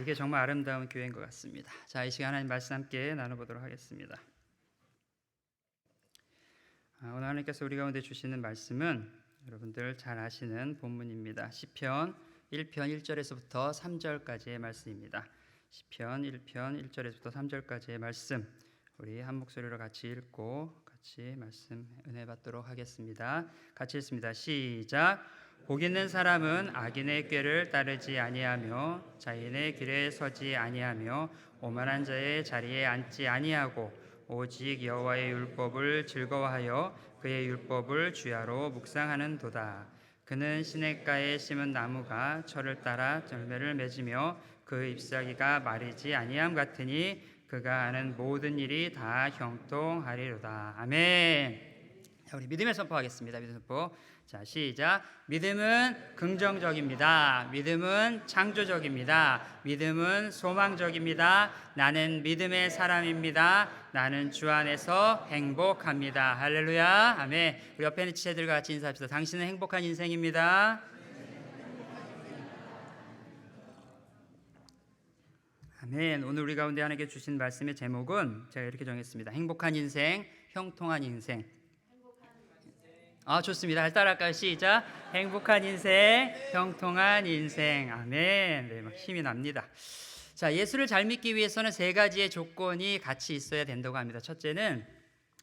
이게 정말 아름다운 교회인 것 같습니다. 자, 이 시간 하나님 말씀 함께 나눠보도록 하겠습니다. 오늘 하나님께서 우리 가운데 주시는 말씀은 여러분들 잘 아시는 본문입니다. 시편 1편 1절에서부터 3절까지의 말씀입니다. 시편 1편 1절에서부터 3절까지의 말씀, 우리 한 목소리로 같이 읽고 같이 말씀 은혜 받도록 하겠습니다. 같이 읽습니다. 시작. 복 있는 사람은 악인의 꾀를 따르지 아니하며 자인의 길에 서지 아니하며 오만한 자의 자리에 앉지 아니하고 오직 여호와의 율법을 즐거워하여 그의 율법을 주야로 묵상하는도다. 그는 시냇가에 심은 나무가 철을 따라 열매를 맺으며 그 잎사귀가 마르지 아니함 같으니 그가 하는 모든 일이 다 형통하리로다. 아멘. 자, 우리 믿음의 선포하겠습니다. 믿음 선포. 자, 시작. 믿음은 긍정적입니다. 믿음은 창조적입니다. 믿음은 소망적입니다. 나는 믿음의 사람입니다. 나는 주 안에서 행복합니다. 할렐루야. 아멘. 우리 옆에 있는 지체들과 같이 인사합시다. 당신은 행복한 인생입니다. 아멘. 오늘 우리 가운데 하나님께 주신 말씀의 제목은 제가 이렇게 정했습니다. 행복한 인생, 형통한 인생. 좋습니다. 따라할까요? 시작. 행복한 인생, 형통한 인생. 아멘. 네, 막 힘이 납니다. 자, 예수를 잘 믿기 위해서는 세 가지의 조건이 같이 있어야 된다고 합니다. 첫째는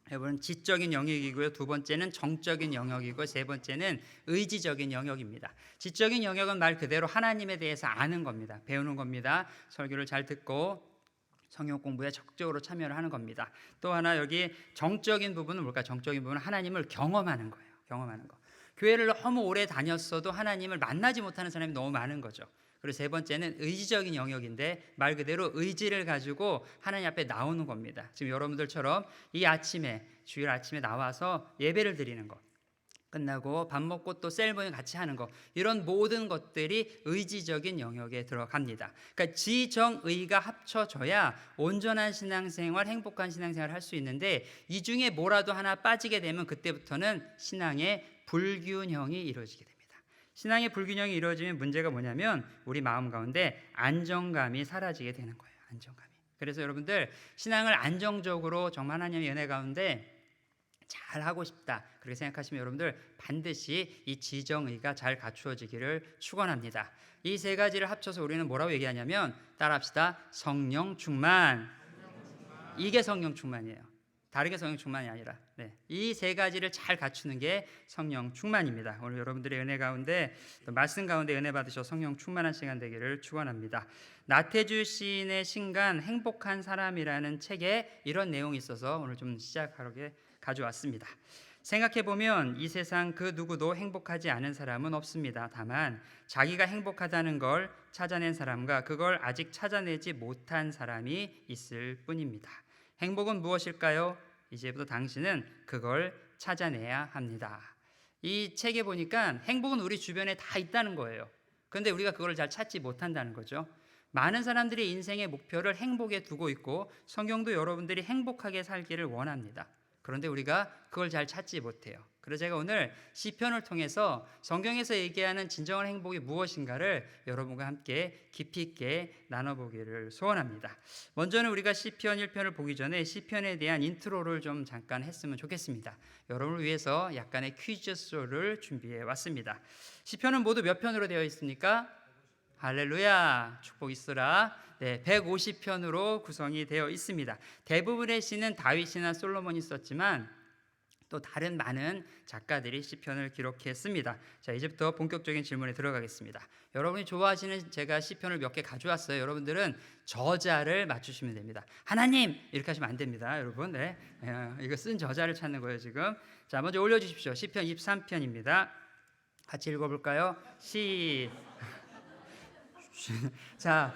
여러분 지적인 영역이고요. 두 번째는 정적인 영역이고 세 번째는 의지적인 영역입니다. 지적인 영역은 말 그대로 하나님에 대해서 아는 겁니다. 배우는 겁니다. 설교를 잘 듣고 성경 공부에 적극적으로 참여를 하는 겁니다. 또 하나 여기 정적인 부분은 뭘까요? 정적인 부분은 하나님을 경험하는 거예요. 경험하는 거. 교회를 너무 오래 다녔어도 하나님을 만나지 못하는 사람이 너무 많은 거죠. 그리고 세 번째는 의지적인 영역인데 말 그대로 의지를 가지고 하나님 앞에 나오는 겁니다. 지금 여러분들처럼 이 아침에 주일 아침에 나와서 예배를 드리는 것, 끝나고 밥 먹고 또 셀모닝 같이 하는 거, 이런 모든 것들이 의지적인 영역에 들어갑니다. 그러니까 지정의가 합쳐져야 온전한 신앙생활, 행복한 신앙생활을 할 수 있는데 이 중에 뭐라도 하나 빠지게 되면 그때부터는 신앙의 불균형이 이루어지게 됩니다. 신앙의 불균형이 이루어지면 문제가 뭐냐면 우리 마음 가운데 안정감이 사라지게 되는 거예요. 안정감이. 그래서 여러분들 신앙을 안정적으로 정말 하나님의 은혜 가운데 잘 하고 싶다 그렇게 생각하시면 여러분들 반드시 이 지정의가 잘 갖추어지기를 축원합니다. 이 세 가지를 합쳐서 우리는 뭐라고 얘기하냐면 따라합시다. 성령 충만. 이게 성령 충만이에요. 다르게 성령 충만이 아니라 이 세 가지를 잘 갖추는 게 성령 충만입니다. 오늘 여러분들의 은혜 가운데 또 말씀 가운데 은혜 받으셔 성령 충만한 시간 되기를 축원합니다. 나태주 시인의 신간 행복한 사람이라는 책에 이런 내용이 있어서 오늘 좀 시작하게 가져왔습니다. 생각해보면 이 세상 그 누구도 행복하지 않은 사람은 없습니다. 다만 자기가 행복하다는 걸 찾아낸 사람과 그걸 아직 찾아내지 못한 사람이 있을 뿐입니다. 행복은 무엇일까요? 이제부터 당신은 그걸 찾아내야 합니다. 이 책에 보니까 행복은 우리 주변에 다 있다는 거예요. 그런데 우리가 그걸 잘 찾지 못한다는 거죠. 많은 사람들이 인생의 목표를 행복에 두고 있고 성경도 여러분들이 행복하게 살기를 원합니다. 그런데 우리가 그걸 잘 찾지 못해요. 그래서 제가 오늘 시편을 통해서 성경에서 얘기하는 진정한 행복이 무엇인가를 여러분과 함께 깊이 있게 나눠보기를 소원합니다. 먼저는 우리가 시편 1편을 보기 전에 시편에 대한 인트로를 좀 잠깐 했으면 좋겠습니다. 여러분을 위해서 약간의 퀴즈쇼를 준비해 왔습니다. 시편은 모두 몇 편으로 되어 있습니까? 할렐루야, 축복 있으라. 150편으로 구성이 되어 있습니다. 대부분의 시는 다윗이나 솔로몬이 썼지만 또 다른 많은 작가들이 시편을 기록했습니다. 자, 이제부터 본격적인 질문에 들어가겠습니다. 여러분이 좋아하시는 제가 시편을 몇 개 가져왔어요. 여러분들은 저자를 맞추시면 됩니다. 하나님 이렇게 하시면 안 됩니다, 여러분. 이거 쓴 저자를 찾는 거예요 지금. 자, 먼저 올려주십시오. 시편 23편입니다. 같이 읽어볼까요? 자,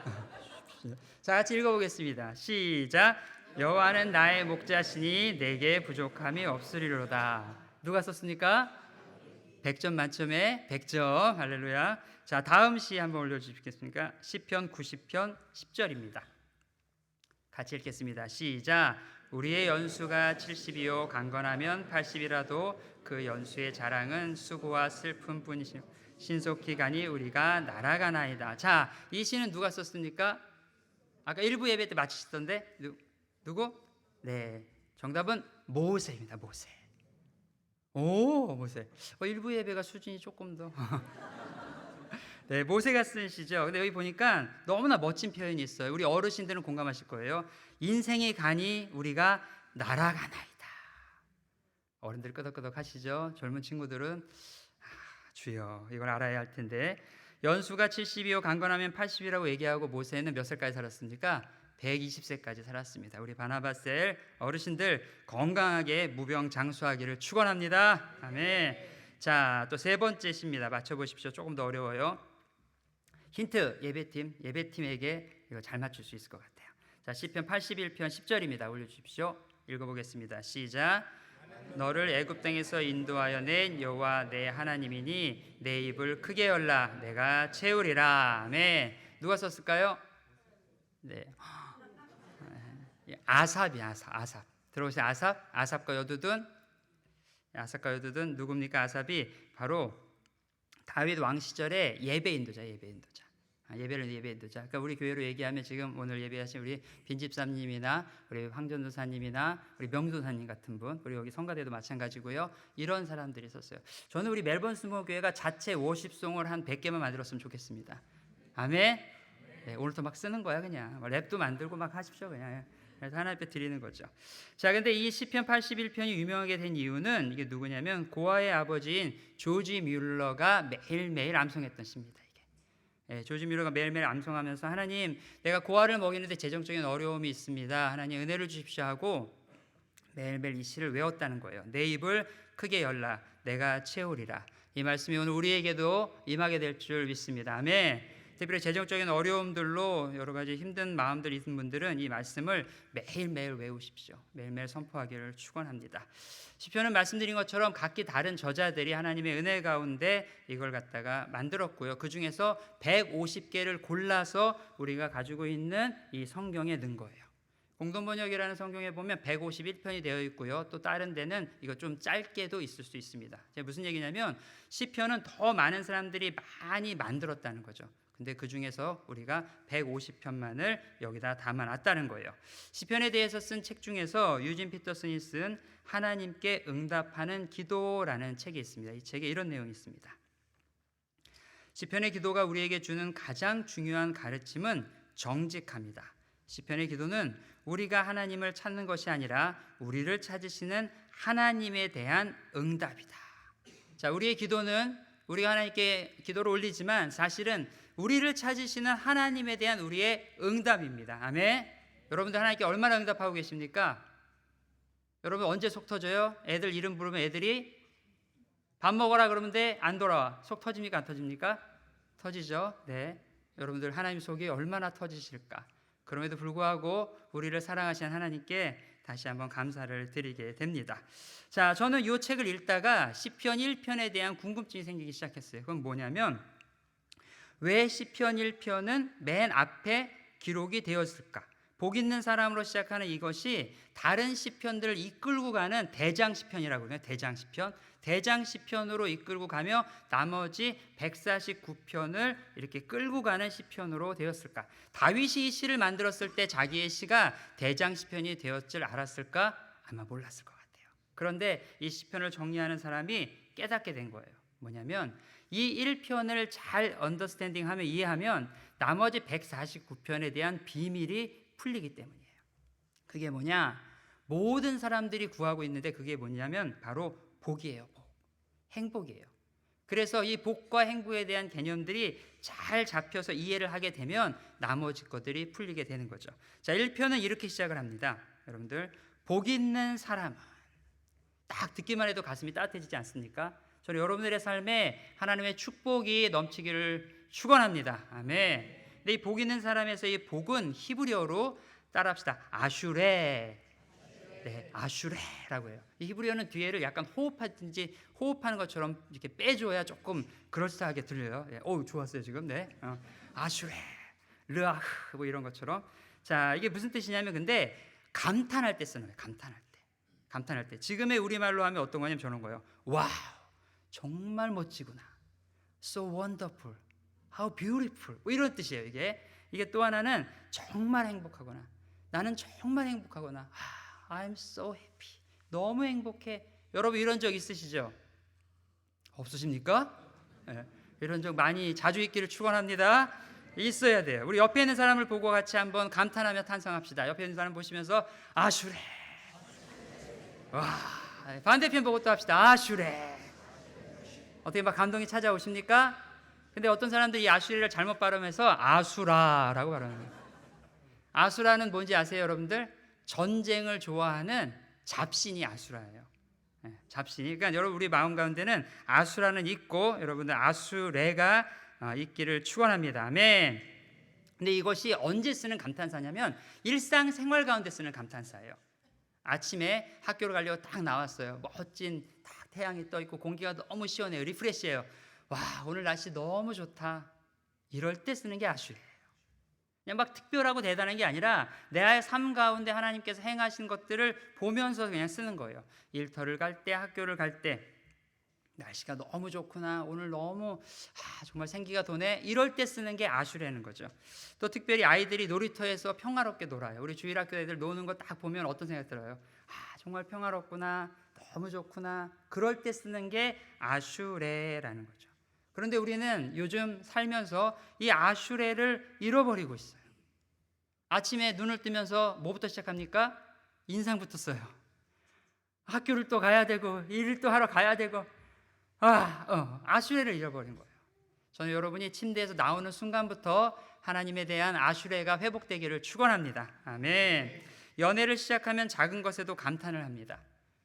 같이 읽어보겠습니다. 시작. 여호와는 나의 목자시니 내게 부족함이 없으리로다. 누가 썼습니까? 100점 만점에 100점. 할렐루야. 자, 다음 시 한번 올려주시겠습니까? 시편 90편 10절입니다. 같이 읽겠습니다. 시작. 우리의 연수가 70이요 강건하면 80이라도 그 연수의 자랑은 수고와 슬픔뿐이시오. 신속히 가니 우리가 날아가나이다. 자, 이 시는 누가 썼습니까? 아까 일부 예배 때 마치시던데 누구? 네, 정답은 모세입니다. 모세. 오, 모세. 일부 예배가 수준이 조금 더 네, 모세가 쓴 시죠. 근데 여기 보니까 너무나 멋진 표현이 있어요. 우리 어르신들은 공감하실 거예요. 인생이 가니 우리가 날아가나이다. 어른들 끄덕끄덕 하시죠. 젊은 친구들은 주여 이걸 알아야 할 텐데, 연수가 70이요 강건하면 80이라고 얘기하고 모세는 몇 살까지 살았습니까? 120세까지 살았습니다. 우리 바나바셀 어르신들 건강하게 무병장수하기를 축원합니다. 아멘. 자, 또 세 번째 시입니다. 맞춰보십시오. 조금 더 어려워요. 힌트, 예배팀에게 이거 잘 맞출 수 있을 것 같아요. 자, 시편 81편 10절입니다. 올려주십시오. 읽어보겠습니다. 시작. 너를 애굽 땅에서 인도하여 낸 여호와 내 하나님이니 내 입을 크게 열라 내가 채우리라. 아멘. 누가 썼을까요? 네, 아삽이 아삽. 들어오세요. 아삽과 여두둔 누굽니까? 아삽이 바로 다윗 왕 시절에 예배 인도자. 예배 인도자. 그러니까 우리 교회로 얘기하면 지금 오늘 예배하신 우리 빈집사님이나 우리 황전도사님이나 우리 명도사님 같은 분, 우리 여기 성가대도 마찬가지고요. 이런 사람들이 있었어요. 저는 우리 멜번 스모교회가 자체 워십송을 한 100개만 만들었으면 좋겠습니다. 아멘. 네, 오늘부터 막 쓰는 거야 그냥. 랩도 만들고 막 하십시오 그냥. 그래서 하나님 앞에 드리는 거죠. 자, 근데 이 시편 81편이 유명하게 된 이유는 이게 누구냐면 고아의 아버지인 조지 뮬러가 매일매일 암송했던 시입니다. 이게 조지 뮬러가 매일매일 암송하면서 하나님, 내가 고아를 먹이는데 재정적인 어려움이 있습니다. 하나님 은혜를 주십시오 하고 매일매일 이 시를 외웠다는 거예요. 내 입을 크게 열라 내가 채우리라. 이 말씀이 오늘 우리에게도 임하게 될 줄 믿습니다. 아멘. 특별히 재정적인 어려움들로 여러 가지 힘든 마음들이 있는 분들은 이 말씀을 매일매일 외우십시오. 매일매일 선포하기를 축원합니다. 시편은 말씀드린 것처럼 각기 다른 저자들이 하나님의 은혜 가운데 이걸 갖다가 만들었고요. 그 중에서 150개를 골라서 우리가 가지고 있는 이 성경에 넣은 거예요. 공동번역이라는 성경에 보면 151편이 되어 있고요. 또 다른 데는 이거 좀 짧게도 있을 수 있습니다. 제가 무슨 얘기냐면 시편은 더 많은 사람들이 많이 만들었다는 거죠. 근데 그 중에서 우리가 150편만을 여기다 담아놨다는 거예요. 시편에 대해서 쓴 책 중에서 유진 피터슨이 쓴 하나님께 응답하는 기도라는 책이 있습니다. 이 책에 이런 내용이 있습니다. 시편의 기도가 우리에게 주는 가장 중요한 가르침은 정직합니다. 시편의 기도는 우리가 하나님을 찾는 것이 아니라 우리를 찾으시는 하나님에 대한 응답이다. 자, 우리의 기도는 우리가 하나님께 기도를 올리지만 사실은 우리를 찾으시는 하나님에 대한 우리의 응답입니다. 아멘. 여러분들 하나님께 얼마나 응답하고 계십니까? 여러분 언제 속 터져요? 애들 이름 부르면 애들이 밥 먹어라 그러는데 안 돌아와. 속 터집니까? 안 터집니까? 터지죠. 네. 여러분들 하나님 속이 얼마나 터지실까? 그럼에도 불구하고 우리를 사랑하시는 하나님께 다시 한번 감사를 드리게 됩니다. 자, 저는 이 책을 읽다가 시편 1편에 대한 궁금증이 생기기 시작했어요. 그건 뭐냐면 왜 시편 1편은 맨 앞에 기록이 되었을까? 복 있는 사람으로 시작하는 이것이 다른 시편들을 이끌고 가는 대장 시편이라고 해요. 대장 시편으로 이끌고 가며 나머지 149편을 이렇게 끌고 가는 시편으로 되었을까? 다윗이 이 시를 만들었을 때 자기의 시가 대장 시편이 되었을 줄 알았을까? 아마 몰랐을 것 같아요. 그런데 이 시편을 정리하는 사람이 깨닫게 된 거예요. 뭐냐면 이 1편을 잘 언더스탠딩하면 이해하면 나머지 149편에 대한 비밀이 풀리기 때문이에요. 그게 뭐냐? 모든 사람들이 구하고 있는데 그게 뭐냐면 바로 복이에요. 복. 행복이에요. 그래서 이 복과 행복에 대한 개념들이 잘 잡혀서 이해를 하게 되면 나머지 것들이 풀리게 되는 거죠. 자, 1편은 이렇게 시작을 합니다. 여러분들, 복 있는 사람은, 딱 듣기만 해도 가슴이 따뜻해지지 않습니까? 저는 여러분들의 삶에 하나님의 축복이 넘치기를 축원합니다. 아멘. 근데 이 복 있는 사람에서 이 복은 히브리어로 따라합시다. 아슈레. 네, 아슈레라고 해요. 이 히브리어는 뒤에를 약간 호흡하는 것처럼 이렇게 빼줘야 조금 그럴싸하게 들려요. 네, 좋았어요 지금. 네, 아슈레, 르아흐 뭐 이런 것처럼. 자, 이게 무슨 뜻이냐면 근데 감탄할 때 쓰는 거예요. 감탄할 때. 지금의 우리말로 하면 어떤 거냐면 저런 거예요. 와우, 정말 멋지구나. so wonderful, how beautiful, 뭐 이런 뜻이에요. 이게 또 하나는 정말 행복하거나, 나는 정말 행복하거나, I'm so happy, 너무 행복해. 여러분 이런 적 있으시죠? 없으십니까? 네, 이런 적 많이 자주 있기를 축원합니다. 있어야 돼요. 우리 옆에 있는 사람을 보고 같이 한번 감탄하며 탄성합시다. 옆에 있는 사람 보시면서 아슈레. 와, 반대편 보고 또 합시다. 아슈레. 어떻게 막 감동이 찾아오십니까? 근데 어떤 사람들이 이 아슈레를 잘못 발음해서 아수라라고 발음해요. 아수라는 뭔지 아세요, 여러분들? 전쟁을 좋아하는 잡신이 아수라예요. 네, 잡신이. 그러니까 여러분 우리 마음 가운데는 아수라는 있고 여러분들 아수레가 있기를 축원합니다. 아멘. 근데 이것이 언제 쓰는 감탄사냐면 일상생활 가운데 쓰는 감탄사예요. 아침에 학교를 가려고 딱 나왔어요. 멋진 딱 태양이 떠 있고 공기가 너무 시원해요. 리프레시해요. 와, 오늘 날씨 너무 좋다. 이럴 때 쓰는 게 아슈레예요. 그냥 막 특별하고 대단한 게 아니라 내 삶 가운데 하나님께서 행하신 것들을 보면서 그냥 쓰는 거예요. 일터를 갈 때, 학교를 갈 때 날씨가 너무 좋구나, 오늘 너무 정말 생기가 도네, 이럴 때 쓰는 게 아슈레는 거죠. 또 특별히 아이들이 놀이터에서 평화롭게 놀아요. 우리 주일학교 애들 노는 거 딱 보면 어떤 생각 들어요? 정말 평화롭구나, 너무 좋구나. 그럴 때 쓰는 게 아슈레라는 거죠. 그런데 우리는 요즘 살면서 이 아슈레를 잃어버리고 있어요. 아침에 눈을 뜨면서 뭐부터 시작합니까? 인상부터 써요. 학교를 또 가야 되고 일을 또 하러 가야 되고 아슈레를 잃어버린 거예요. 저는 여러분이 침대에서 나오는 순간부터 하나님에 대한 아슈레가 회복되기를 축원합니다. 아멘. 연애를 시작하면 작은 것에도 감탄을 합니다.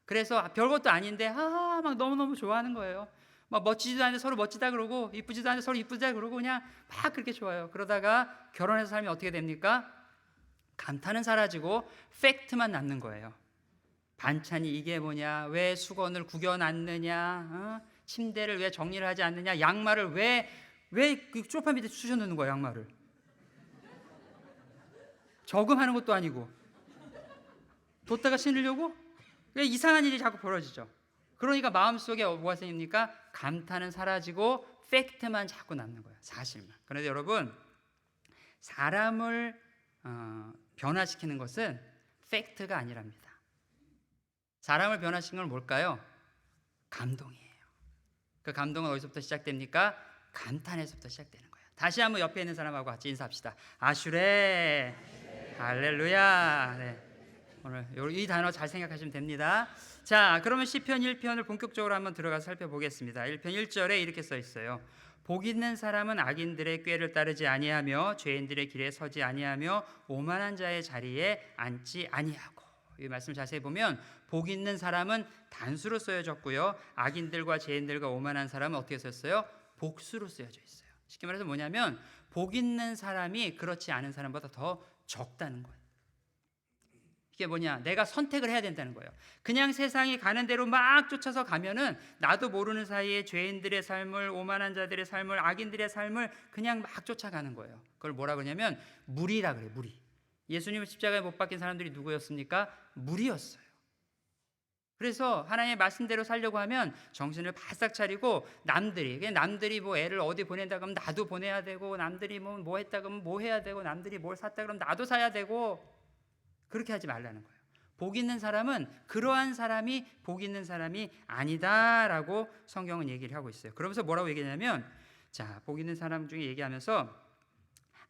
그래서 별것도 아닌데 막 너무너무 좋아하는 거예요. 막 멋지지도 않은데 서로 멋지다 그러고 이쁘지도 않은데 서로 이쁘다 그러고 그냥 막 그렇게 좋아요. 그러다가 결혼해서 살면 어떻게 됩니까? 감탄은 사라지고 팩트만 남는 거예요. 반찬이 이게 뭐냐, 왜 수건을 구겨놨느냐, 침대를 왜 정리를 하지 않느냐, 양말을 왜 그 소파 밑에 쑤셔 넣는 거야, 양말을. 저금하는 것도 아니고 뒀다가 신으려고? 왜 이상한 일이 자꾸 벌어지죠. 그러니까 마음속에 뭐가 생깁니까? 감탄은 사라지고 팩트만 자꾸 남는 거예요, 사실만. 그런데 여러분, 사람을 변화시키는 것은 팩트가 아니랍니다. 사람을 변화시키는 건 뭘까요? 감동이에요. 그 감동은 어디서부터 시작됩니까? 감탄에서부터 시작되는 거예요. 다시 한번 옆에 있는 사람하고 같이 인사합시다. 아슈레, 할렐루야. 네. 오늘 이 단어 잘 생각하시면 됩니다. 자, 그러면 시편 1편을 본격적으로 한번 들어가서 살펴보겠습니다. 1편 1절에 이렇게 써 있어요. 복 있는 사람은 악인들의 꾀를 따르지 아니하며 죄인들의 길에 서지 아니하며 오만한 자의 자리에 앉지 아니하고. 이 말씀 자세히 보면 복 있는 사람은 단수로 쓰여졌고요, 악인들과 죄인들과 오만한 사람은 어떻게 썼어요? 복수로 쓰여져 있어요. 쉽게 말해서 뭐냐면 복 있는 사람이 그렇지 않은 사람보다 더 적다는 거예요. 이게 뭐냐? 내가 선택을 해야 된다는 거예요. 그냥 세상이 가는 대로 막 쫓아서 가면은 나도 모르는 사이에 죄인들의 삶을, 오만한 자들의 삶을, 악인들의 삶을 그냥 막 쫓아가는 거예요. 그걸 뭐라 그러냐면 무리라 그래요. 무리. 예수님을 십자가에 못 박힌 사람들이 누구였습니까? 무리였어요. 그래서 하나님의 말씀대로 살려고 하면 정신을 바싹 차리고 남들이 뭐 애를 어디 보낸다 그러면 나도 보내야 되고, 남들이 뭐 했다 그러면 뭐 해야 되고, 남들이 뭘 샀다 그러면 나도 사야 되고, 그렇게 하지 말라는 거예요. 복 있는 사람은 그러한 사람이 복 있는 사람이 아니다라고 성경은 얘기를 하고 있어요. 그러면서 뭐라고 얘기하냐면, 자, 복 있는 사람 중에 얘기하면서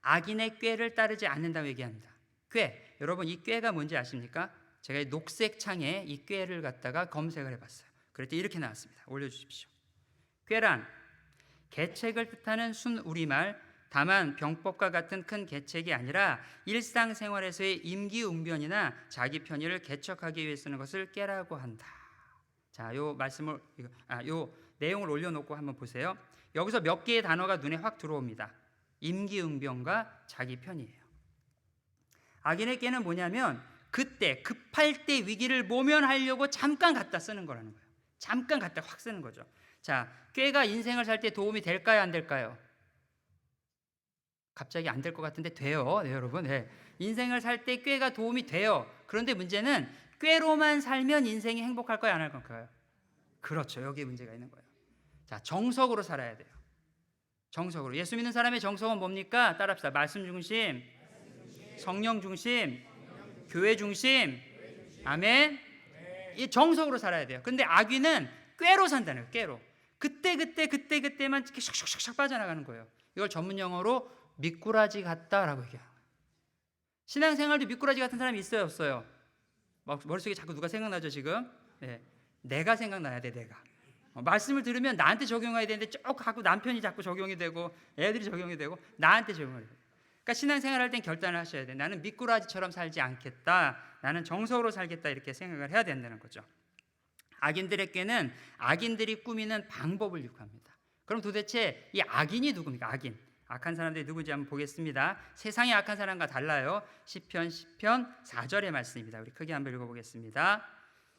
악인의 꾀를 따르지 않는다고 얘기합니다. 꾀, 여러분 이 꾀가 뭔지 아십니까? 제가 이 녹색 창에 이 꾀를 갖다가 검색을 해봤어요. 그랬더니 이렇게 나왔습니다. 올려주십시오. 꾀란 계책을 뜻하는 순우리말, 다만 병법과 같은 큰 계책이 아니라 일상생활에서의 임기응변이나 자기 편의를 개척하기 위해 쓰는 것을 꾀라고 한다. 자, 요 내용을 올려놓고 한번 보세요. 여기서 몇 개의 단어가 눈에 확 들어옵니다. 임기응변과 자기 편의예요. 악인의 꾀는 뭐냐면 그때 급할 때 위기를 모면하려고 잠깐 갖다 쓰는 거라는 거예요. 잠깐 갖다 확 쓰는 거죠. 자, 꾀가 인생을 살 때 도움이 될까요, 안 될까요? 갑자기 안 될 것 같은데 돼요. 네, 여러분. 네. 인생을 살 때 꾀가 도움이 돼요. 그런데 문제는 꾀로만 살면 인생이 행복할까요, 안 할 건가요? 그렇죠. 여기에 문제가 있는 거예요. 자, 정석으로 살아야 돼요. 정석으로. 예수 믿는 사람의 정석은 뭡니까? 따라합시다. 말씀 중심, 성령 중심, 교회 중심. 아멘. 이 정석으로 살아야 돼요. 근데 악귀는 꾀로 산다는 거예요. 꾀로. 그때만 이렇게 샥샥샥 빠져나가는 거예요. 이걸 전문 용어로 미꾸라지 같다라고 얘기해요. 신앙생활도 미꾸라지 같은 사람이 있어요, 없어요? 막 머릿속에 자꾸 누가 생각나죠, 지금? 네. 내가 생각나야 돼, 내가. 말씀을 들으면 나한테 적용해야 되는데 쭉 하고 남편이 자꾸 적용이 되고 애들이 적용이 되고 나한테 적용을 해요. 그러니까 신앙생활 할 땐 결단을 하셔야 돼. 나는 미꾸라지처럼 살지 않겠다. 나는 정석으로 살겠다. 이렇게 생각을 해야 된다는 거죠. 악인들의 꾀는 악인들이 꾸미는 방법을 유혹합니다. 그럼 도대체 이 악인이 누굽니까? 악인. 악한 사람들이 누구인지 한번 보겠습니다. 세상의 악한 사람과 달라요. 시편 4절의 말씀입니다. 우리 크게 한번 읽어보겠습니다.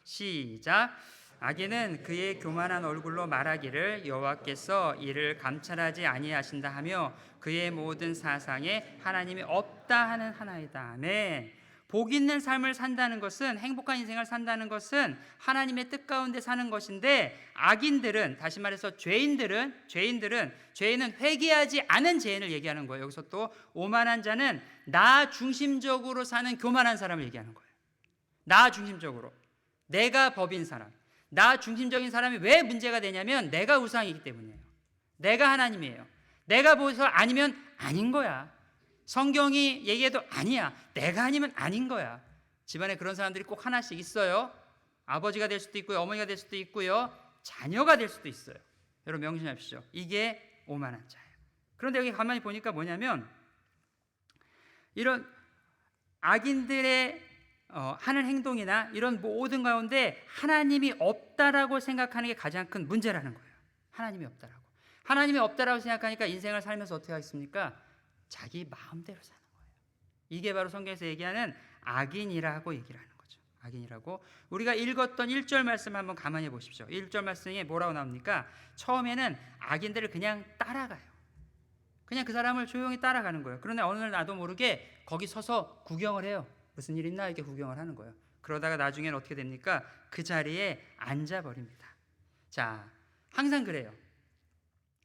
시작. 악인은 그의 교만한 얼굴로 말하기를 여호와께서 이를 감찰하지 아니하신다 하며 그의 모든 사상에 하나님이 없다 하는 하나이다. 아멘. 복 있는 삶을 산다는 것은, 행복한 인생을 산다는 것은 하나님의 뜻 가운데 사는 것인데, 악인들은, 다시 말해서 죄인은 회개하지 않은 죄인을 얘기하는 거예요. 여기서 또 오만한 자는 나 중심적으로 사는 교만한 사람을 얘기하는 거예요. 나 중심적으로, 내가 법인 사람. 나 중심적인 사람이 왜 문제가 되냐면 내가 우상이기 때문이에요. 내가 하나님이에요. 내가 보여서 아니면 아닌 거야. 성경이 얘기해도 아니야. 내가 아니면 아닌 거야. 집안에 그런 사람들이 꼭 하나씩 있어요. 아버지가 될 수도 있고요, 어머니가 될 수도 있고요, 자녀가 될 수도 있어요. 여러분 명심하십시오. 이게 오만한 자예요. 그런데 여기 가만히 보니까 뭐냐면, 이런 악인들의 하는 행동이나 이런 모든 가운데 하나님이 없다라고 생각하는 게 가장 큰 문제라는 거예요. 하나님이 없다라고 생각하니까 인생을 살면서 어떻게 하겠습니까? 자기 마음대로 사는 거예요. 이게 바로 성경에서 얘기하는 악인이라고 얘기를 하는 거죠. 악인이라고. 우리가 읽었던 1절 말씀 한번 가만히 보십시오. 1절 말씀에 뭐라고 나옵니까? 처음에는 악인들을 그냥 따라가요. 그냥 그 사람을 조용히 따라가는 거예요. 그런데 어느 날 나도 모르게 거기 서서 구경을 해요. 무슨 일 있나 이렇게 구경을 하는 거예요. 그러다가 나중에는 어떻게 됩니까? 그 자리에 앉아버립니다. 자, 항상 그래요.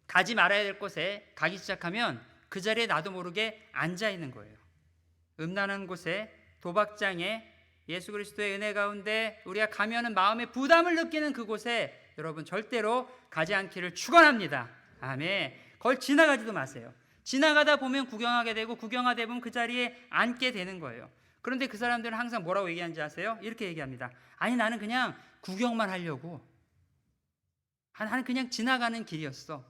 가지 말아야 될 곳에 가기 시작하면 그 자리에 나도 모르게 앉아 있는 거예요. 음란한 곳에, 도박장에, 예수 그리스도의 은혜 가운데 우리가 가면은 마음의 부담을 느끼는 그곳에 여러분 절대로 가지 않기를 축원합니다. 아멘. 거기 지나가지도 마세요. 지나가다 보면 구경하게 되고, 구경하다 보면 그 자리에 앉게 되는 거예요. 그런데 그 사람들은 항상 뭐라고 얘기하는지 아세요? 이렇게 얘기합니다. 아니, 나는 그냥 구경만 하려고. 나는 그냥 지나가는 길이었어.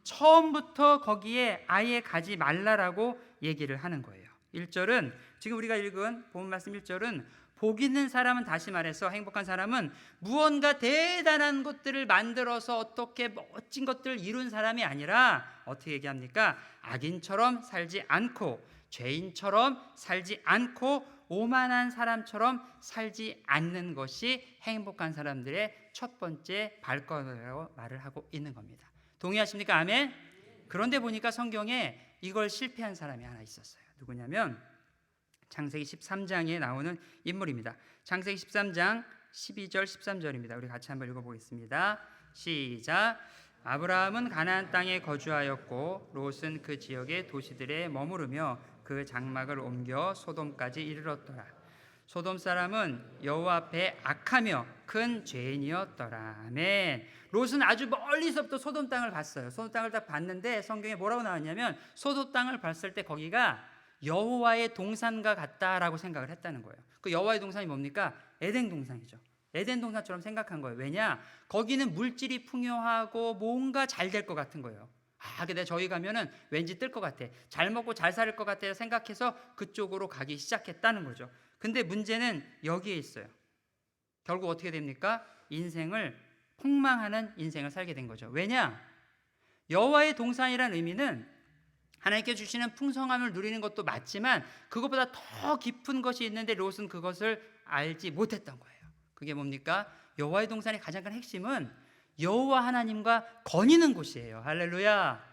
처음부터 거기에 아예 가지 말라라고 얘기를 하는 거예요. 1절은, 지금 우리가 읽은 본 말씀 1절은 복 있는 사람은, 다시 말해서 행복한 사람은 무언가 대단한 것들을 만들어서 어떻게 멋진 것들을 이룬 사람이 아니라 어떻게 얘기합니까? 악인처럼 살지 않고, 죄인처럼 살지 않고, 오만한 사람처럼 살지 않는 것이 행복한 사람들의 첫 번째 발걸음이라고 말을 하고 있는 겁니다. 동의하십니까? 아멘. 그런데 보니까 성경에 이걸 실패한 사람이 하나 있었어요. 누구냐면 창세기 13장에 나오는 인물입니다. 창세기 13장 12절 13절입니다. 우리 같이 한번 읽어보겠습니다. 시작. 아브라함은 가나안 땅에 거주하였고 롯은 그 지역의 도시들에 머무르며 그 장막을 옮겨 소돔까지 이르렀더라. 소돔 사람은 여호와 앞에 악하며 큰 죄인이었더라. 아멘. 롯은 아주 멀리서부터 소돔 땅을 봤어요. 소돔 땅을 딱 봤는데 성경에 뭐라고 나왔냐면, 소돔 땅을 봤을 때 거기가 여호와의 동산과 같다라고 생각을 했다는 거예요. 그 여호와의 동산이 뭡니까? 에덴 동산이죠. 에덴 동산처럼 생각한 거예요. 왜냐? 거기는 물질이 풍요하고 뭔가 잘 될 것 같은 거예요. 근데 저희 가면은 왠지 뜰 것 같아, 잘 먹고 잘 살 것 같아 생각해서 그쪽으로 가기 시작했다는 거죠. 근데 문제는 여기에 있어요. 결국 어떻게 됩니까? 인생을 폭망하는 인생을 살게 된 거죠. 왜냐? 여호와의 동산이라는 의미는 하나님께 주시는 풍성함을 누리는 것도 맞지만 그것보다 더 깊은 것이 있는데 롯은 그것을 알지 못했던 거예요. 그게 뭡니까? 여호와의 동산의 가장 큰 핵심은 여호와 하나님과 거니는 곳이에요. 할렐루야.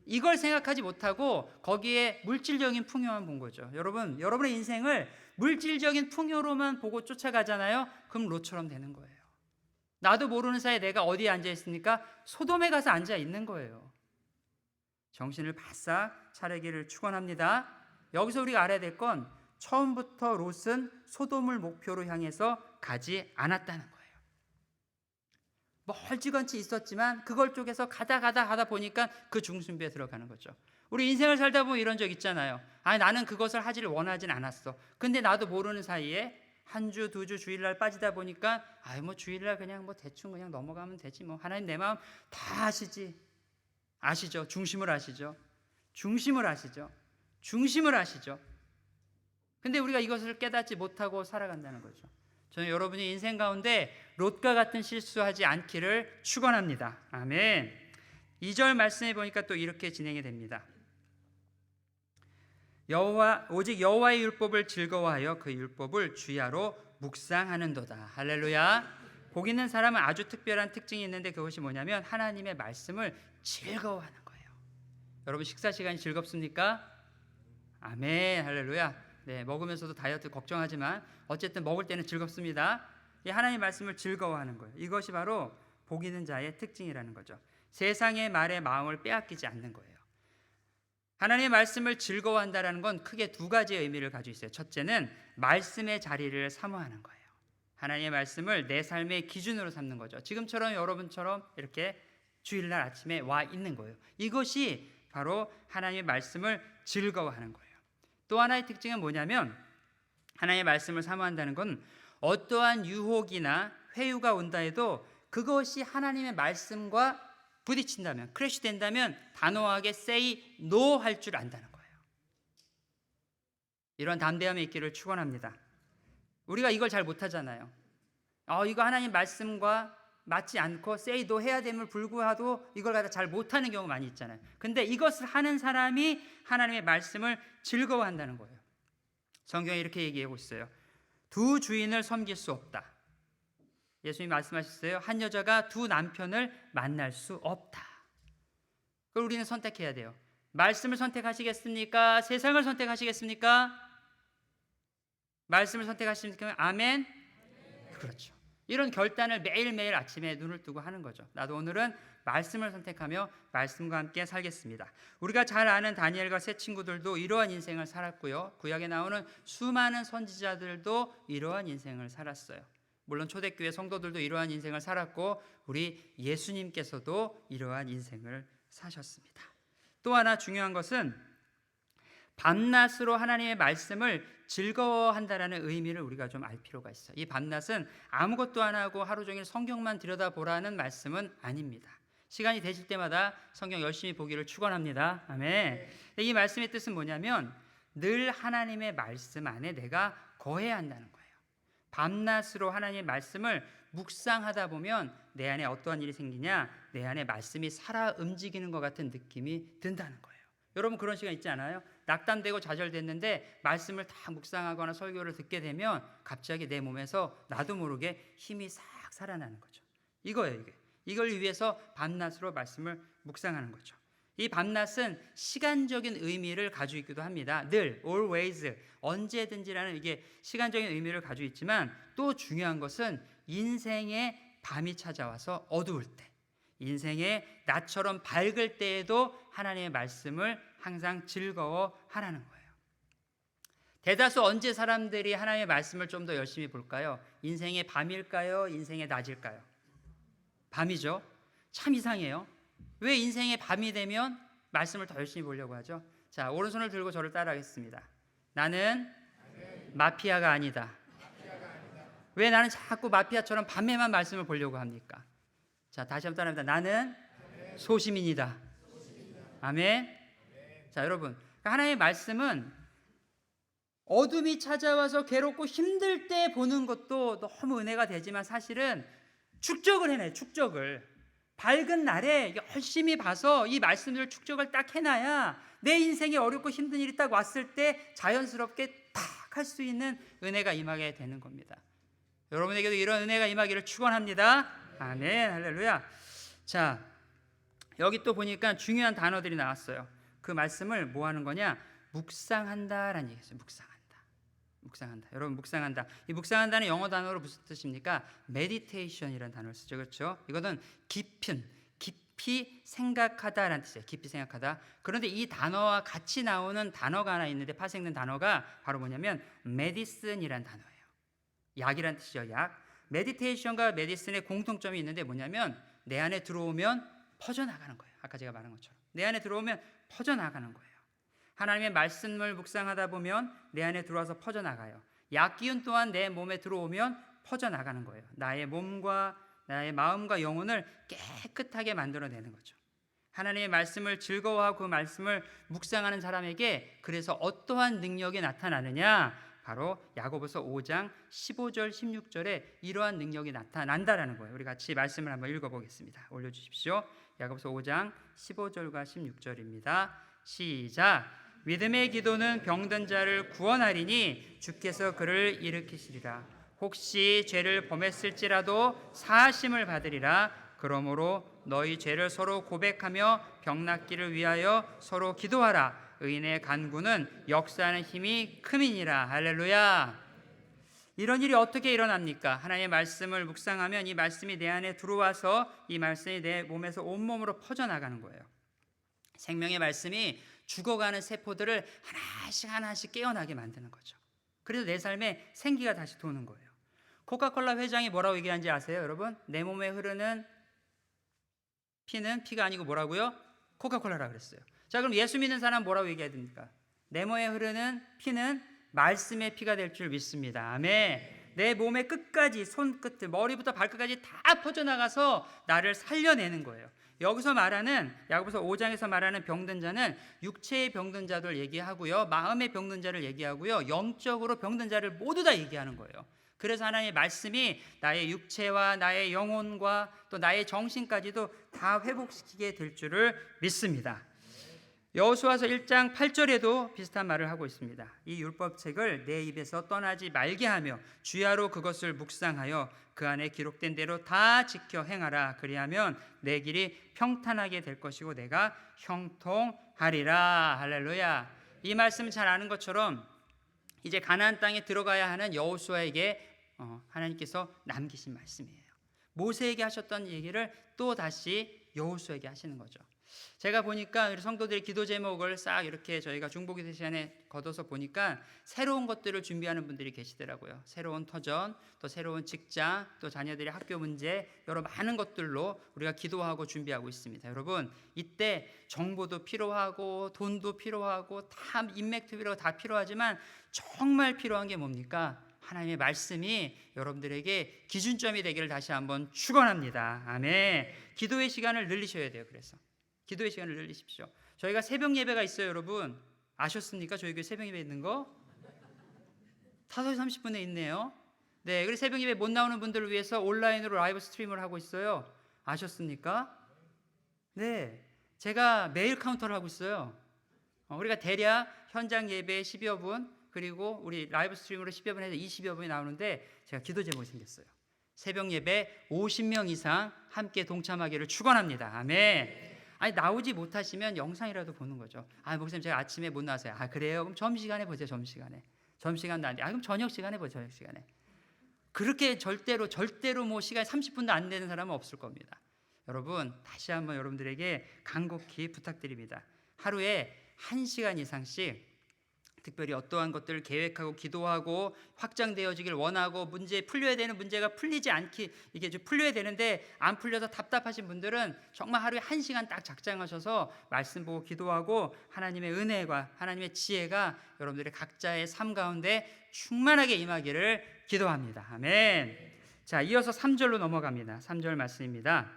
이걸 생각하지 못하고 거기에 물질적인 풍요만 본 거죠. 여러분, 여러분의 인생을 물질적인 풍요로만 보고 쫓아가잖아요. 그럼 롯처럼 되는 거예요. 나도 모르는 사이에 내가 어디에 앉아 있습니까? 소돔에 가서 앉아 있는 거예요. 정신을 바싹 차리기를 축원합니다. 여기서 우리가 알아야 될 건 처음부터 롯은 소돔을 목표로 향해서 가지 않았다는 거예요. 멀찌감치 있었지만 그걸 쪽에서 가다 보니까 그 중심부에 들어가는 거죠. 우리 인생을 살다 보면 이런 적 있잖아요. 나는 그것을 하기를 원하진 않았어. 근데 나도 모르는 사이에 한 주, 두 주 주일날 빠지다 보니까 주일날 그냥 대충 그냥 넘어가면 되지 하나님 내 마음 다 아시지. 아시죠? 중심을 아시죠? 근데 우리가 이것을 깨닫지 못하고 살아간다는 거죠. 저는 여러분이 인생 가운데 롯과 같은 실수하지 않기를 축원합니다. 아멘. 2절 말씀해 보니까 또 이렇게 진행이 됩니다. 오직 여호와의 율법을 즐거워하여 그 율법을 주야로 묵상하는도다. 할렐루야. 복 있는 사람은 아주 특별한 특징이 있는데 그것이 뭐냐면 하나님의 말씀을 즐거워하는 거예요. 여러분 식사 시간이 즐겁습니까? 아멘. 할렐루야. 네, 먹으면서도 다이어트 걱정하지만 어쨌든 먹을 때는 즐겁습니다. 이 하나님의 말씀을 즐거워하는 거예요. 이것이 바로 복 있는 자의 특징이라는 거죠. 세상의 말에 마음을 빼앗기지 않는 거예요. 하나님의 말씀을 즐거워한다는 건 크게 두 가지의 의미를 가지고 있어요. 첫째는 말씀의 자리를 사모하는 거예요. 하나님의 말씀을 내 삶의 기준으로 삼는 거죠. 지금처럼 여러분처럼 이렇게 주일날 아침에 와 있는 거예요. 이것이 바로 하나님의 말씀을 즐거워하는 거예요. 또 하나의 특징은 뭐냐면 하나님의 말씀을 사모한다는 건 어떠한 유혹이나 회유가 온다 해도 그것이 하나님의 말씀과 부딪힌다면, 크래시 된다면 단호하게 say no 할 줄 안다는 거예요. 이런 담대함이 있기를 축원합니다. 우리가 이걸 잘 못하잖아요. 이거 하나님 말씀과 맞지 않고 say no 해야 됨을 불구하고 이걸 갖다 잘 못하는 경우 많이 있잖아요. 근데 이것을 하는 사람이 하나님의 말씀을 즐거워한다는 거예요. 성경에 이렇게 얘기하고 있어요. 두 주인을 섬길 수 없다. 예수님이 말씀하셨어요. 한 여자가 두 남편을 만날 수 없다. 그걸 우리는 선택해야 돼요. 말씀을 선택하시겠습니까? 세상을 선택하시겠습니까? 말씀을 선택하시겠습니까? 아멘? 그렇죠. 이런 결단을 매일매일 아침에 눈을 뜨고 하는 거죠. 나도 오늘은 말씀을 선택하며 말씀과 함께 살겠습니다. 우리가 잘 아는 다니엘과 세 친구들도 이러한 인생을 살았고요. 구약에 나오는 수많은 선지자들도 이러한 인생을 살았어요. 물론 초대교회 성도들도 이러한 인생을 살았고 우리 예수님께서도 이러한 인생을 사셨습니다. 또 하나 중요한 것은 밤낮으로 하나님의 말씀을 즐거워한다라는 의미를 우리가 좀 알 필요가 있어요. 이 밤낮은 아무것도 안 하고 하루 종일 성경만 들여다보라는 말씀은 아닙니다. 시간이 되실 때마다 성경 열심히 보기를 축원합니다. 아멘. 이 말씀의 뜻은 뭐냐면 늘 하나님의 말씀 안에 내가 거해야 한다는 거예요. 밤낮으로 하나님의 말씀을 묵상하다 보면 내 안에 어떠한 일이 생기냐? 내 안에 말씀이 살아 움직이는 것 같은 느낌이 든다는 거예요. 여러분 그런 시간 있지 않아요? 낙담되고 좌절됐는데 말씀을 다 묵상하거나 설교를 듣게 되면 갑자기 내 몸에서 나도 모르게 힘이 싹 살아나는 거죠. 이거예요. 이걸 위해서 밤낮으로 말씀을 묵상하는 거죠. 이 밤낮은 시간적인 의미를 가지고 있기도 합니다. 늘, always, 언제든지라는 이게 시간적인 의미를 가지고 있지만 또 중요한 것은 인생의 밤이 찾아와서 어두울 때, 인생의 낮처럼 밝을 때에도 하나님의 말씀을 항상 즐거워하라는 거예요. 대다수 언제 사람들이 하나님의 말씀을 좀 더 열심히 볼까요? 인생의 밤일까요? 인생의 낮일까요? 밤이죠. 참 이상해요. 왜 인생의 밤이 되면 말씀을 더 열심히 보려고 하죠? 자, 오른손을 들고 저를 따라하겠습니다. 나는 마피아가 아니다. 왜 나는 자꾸 마피아처럼 밤에만 말씀을 보려고 합니까? 자, 다시 한번 따라합니다. 나는 소시민이다. 아멘. 자, 여러분, 하나님의 말씀은 어둠이 찾아와서 괴롭고 힘들 때 보는 것도 너무 은혜가 되지만 사실은 축적을 해내요. 축적을. 밝은 날에 열심히 봐서 이 말씀들을 축적을 딱 해놔야 내 인생에 어렵고 힘든 일이 딱 왔을 때 자연스럽게 딱 할 수 있는 은혜가 임하게 되는 겁니다. 여러분에게도 이런 은혜가 임하기를 축원합니다. 아멘. 할렐루야. 자, 여기 또 보니까 중요한 단어들이 나왔어요. 그 말씀을 뭐 하는 거냐? 묵상한다라는 얘기였어요. 묵상한다. 여러분 묵상한다. 이 묵상한다는 영어 단어로 무슨 뜻입니까? meditation이라는 단어를 쓰죠. 그렇죠? 이거는 깊이 생각하다라는 뜻이에요. 깊이 생각하다. 그런데 이 단어와 같이 나오는 단어가 하나 있는데 파생된 단어가 바로 뭐냐면 medicine이란 단어예요. 약이란 뜻이죠. 약. 메디테이션과 메디슨의 공통점이 있는데 뭐냐면 내 안에 들어오면 퍼져나가는 거예요. 아까 제가 말한 것처럼 내 안에 들어오면 퍼져나가는 거예요. 하나님의 말씀을 묵상하다 보면 내 안에 들어와서 퍼져나가요. 약 기운 또한 내 몸에 들어오면 퍼져나가는 거예요. 나의 몸과 나의 마음과 영혼을 깨끗하게 만들어내는 거죠. 하나님의 말씀을 즐거워하고 그 말씀을 묵상하는 사람에게 그래서 어떠한 능력이 나타나느냐? 바로 야고보서 5장 15절 16절에 이러한 능력이 나타난다라는 거예요. 우리 같이 말씀을 한번 읽어보겠습니다. 올려주십시오. 야고보서 5장 15절과 16절입니다. 시작. 믿음의 기도는 병든 자를 구원하리니 주께서 그를 일으키시리라. 혹시 죄를 범했을지라도 사하심을 받으리라. 그러므로 너희 죄를 서로 고백하며 병 낫기를 위하여 서로 기도하라. 의인의 간구는 역사하는 힘이 큼이니라. 할렐루야. 이런 일이 어떻게 일어납니까? 하나님의 말씀을 묵상하면 이 말씀이 내 안에 들어와서 이 말씀이 내 몸에서 온몸으로 퍼져나가는 거예요. 생명의 말씀이 죽어가는 세포들을 하나씩 하나씩 깨어나게 만드는 거죠. 그래서 내 삶에 생기가 다시 도는 거예요. 코카콜라 회장이 뭐라고 얘기하는지 아세요, 여러분? 내 몸에 흐르는 피는 피가 아니고 뭐라고요? 코카콜라라고 그랬어요. 자, 그럼 예수 믿는 사람 뭐라고 얘기해야 됩니까? 내 몸에 흐르는 피는 말씀의 피가 될 줄 믿습니다. 아멘. 내 몸의 끝까지 손끝, 머리부터 발끝까지 다 퍼져나가서 나를 살려내는 거예요. 여기서 말하는 야고보서 5장에서 말하는 병든 자는 육체의 병든 자들 얘기하고요, 마음의 병든 자를 얘기하고요, 영적으로 병든 자를 모두 다 얘기하는 거예요. 그래서 하나님의 말씀이 나의 육체와 나의 영혼과 또 나의 정신까지도 다 회복시키게 될 줄을 믿습니다. 여호수아서 1장 8절에도 비슷한 말을 하고 있습니다. 이 율법책을 내 입에서 떠나지 말게 하며 주야로 그것을 묵상하여 그 안에 기록된 대로 다 지켜 행하라. 그리하면 내 길이 평탄하게 될 것이고 내가 형통하리라. 할렐루야. 이 말씀 잘 아는 것처럼 이제 가나안 땅에 들어가야 하는 여호수아에게 하나님께서 남기신 말씀이에요. 모세에게 하셨던 얘기를 또 다시 여호수아에게 하시는 거죠. 제가 보니까 우리 성도들의 기도 제목을 싹 이렇게 저희가 중보기도 시간에 걷어서 보니까 새로운 것들을 준비하는 분들이 계시더라고요. 새로운 터전, 또 새로운 직장, 또 자녀들의 학교 문제, 여러 많은 것들로 우리가 기도하고 준비하고 있습니다. 여러분, 이때 정보도 필요하고 돈도 필요하고 다 인맥도 필요하고 다 필요하지만 정말 필요한 게 뭡니까? 하나님의 말씀이 여러분들에게 기준점이 되기를 다시 한번 축원합니다. 아멘. 기도의 시간을 늘리셔야 돼요. 그래서 기도의 시간을 늘리십시오. 저희가 새벽 예배가 있어요, 여러분. 아셨습니까? 저희 교회 새벽 예배 있는 거? 5시 30분에 있네요. 네, 그래서 새벽 예배 못 나오는 분들을 위해서 온라인으로 라이브 스트림을 하고 있어요. 아셨습니까? 네, 제가 매일 카운터를 하고 있어요. 우리가 대략 현장 예배 10여 분, 그리고 우리 라이브 스트림으로 10여 분 해서 20여 분이 나오는데 제가 기도 제목이 생겼어요. 새벽 예배 50명 이상 함께 동참하기를 축원합니다. 아멘. 아니, 나오지 못하시면 영상이라도 보는 거죠. 목사님 제가 아침에 못 나왔어요. 그래요? 그럼 점심시간에 보세요. 점심시간도 안 돼. 그럼 저녁시간에 보세요. 저녁시간에. 그렇게 절대로 뭐 시간 30분도 안 되는 사람은 없을 겁니다. 여러분, 다시 한번 여러분들에게 간곡히 부탁드립니다. 하루에 1시간 이상씩 특별히 어떠한 것들을 계획하고 기도하고 확장되어지길 원하고 풀려야 되는 문제가 풀리지 않기, 이게 좀 풀려야 되는데 안 풀려서 답답하신 분들은 정말 하루에 1시간 딱 작정하셔서 말씀 보고 기도하고 하나님의 은혜와 하나님의 지혜가 여러분들의 각자의 삶 가운데 충만하게 임하기를 기도합니다. 아멘. 자, 이어서 3절로 넘어갑니다. 3절 말씀입니다.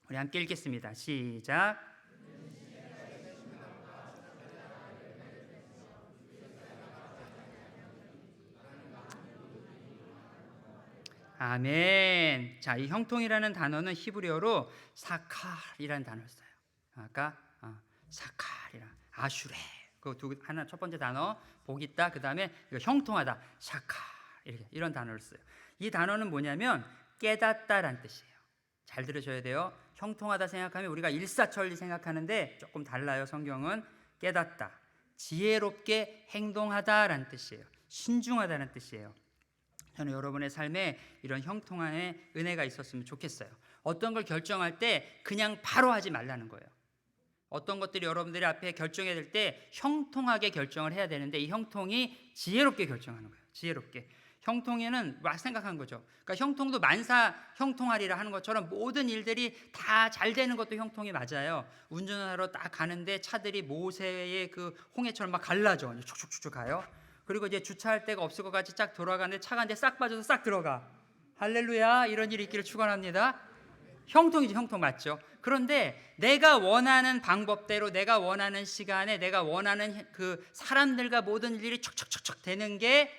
우리 함께 읽겠습니다. 시작. 아멘. 자, 이 형통이라는 단어는 히브리어로 사칼이라는 단어를 써요. 아까 사칼이라 아슈레. 하나 첫 번째 단어 복 있다. 그다음에 형통하다. 사칼. 이런 단어를 써요. 이 단어는 뭐냐면 깨닫다라는 뜻이에요. 잘 들으셔야 돼요. 형통하다 생각하면 우리가 일사천리 생각하는데 조금 달라요. 성경은 깨닫다, 지혜롭게 행동하다라는 뜻이에요. 신중하다는 뜻이에요. 저는 여러분의 삶에 이런 형통함의 은혜가 있었으면 좋겠어요. 어떤 걸 결정할 때 그냥 바로 하지 말라는 거예요. 어떤 것들이 여러분들이 앞에 결정해야 될 때 형통하게 결정을 해야 되는데 이 형통이 지혜롭게 결정하는 거예요. 지혜롭게. 형통에는 막 생각한 거죠. 그러니까 형통도 만사 형통하리라 하는 것처럼 모든 일들이 다 잘 되는 것도 형통이 맞아요. 운전하러 딱 가는데 차들이 모세의 그 홍해처럼 막 갈라져. 축축축축 가요. 그리고 이제 주차할 데가 없을 것 같이 쫙 돌아가는데 차가 이제 싹 빠져서 싹 들어가. 할렐루야. 이런 일이 있기를 축원합니다. 형통이죠. 형통 맞죠. 그런데 내가 원하는 방법대로 내가 원하는 시간에 내가 원하는 그 사람들과 모든 일이 척척척척 되는 게